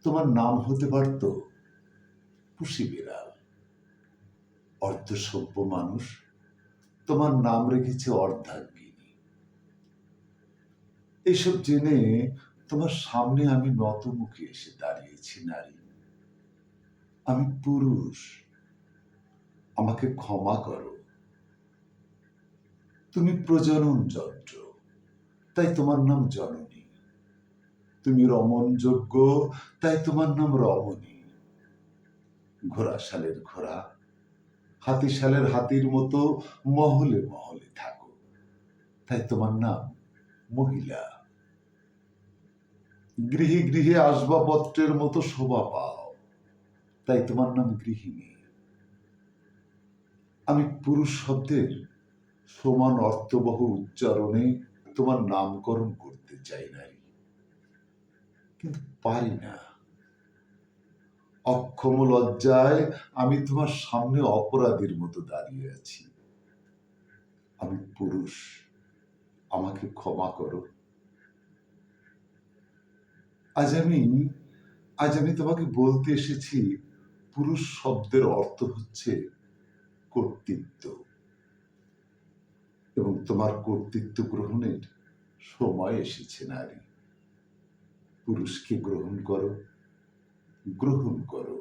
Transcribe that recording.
তোমার নাম হতে পারত পুষি বিড়াল। অর্ধসভ্য মানুষ তোমার নাম রেখেছে অর্ধাঙ্গিনী। এইসব জেনে তোমার সামনে আমি নতমুখে এসে দাঁড়িয়েছি নারী। আমি পুরুষ, আমাকে ক্ষমা করো। তুমি প্রজনন যন্ত্র, তাই তোমার নাম জননী। তুমি রমণযোগ্য, তাই তোমার নাম রমণী। ঘোড়াশালের ঘোড়া, হাতিশালের হাতির মতো মহলে মহলে থাকো, তাই তোমার নাম মহিলা। গৃহে গৃহে আসবাবপত্রের মতো শোভা পাও, তাই তোমার নাম গৃহিণী। আমি পুরুষ শব্দের সমান অর্থবহ উচ্চারণে তোমার নামকরণ করতে চাই নারী, কিন্তু পারি না। অক্ষম লজ্জায় আমি তোমার সামনে অপরাধীর মতো দাঁড়িয়ে আছি। আমি পুরুষ, আমাকে ক্ষমা করো। আজ আমি তোমাকে বলতে এসেছি, পুরুষ শব্দের অর্থ হচ্ছে কর্তৃত্ব, এবং তোমার কর্তৃত্ব গ্রহণের সময় এসেছে নারী। পুরুষকে গ্রহণ করো, গ্রহণ করো।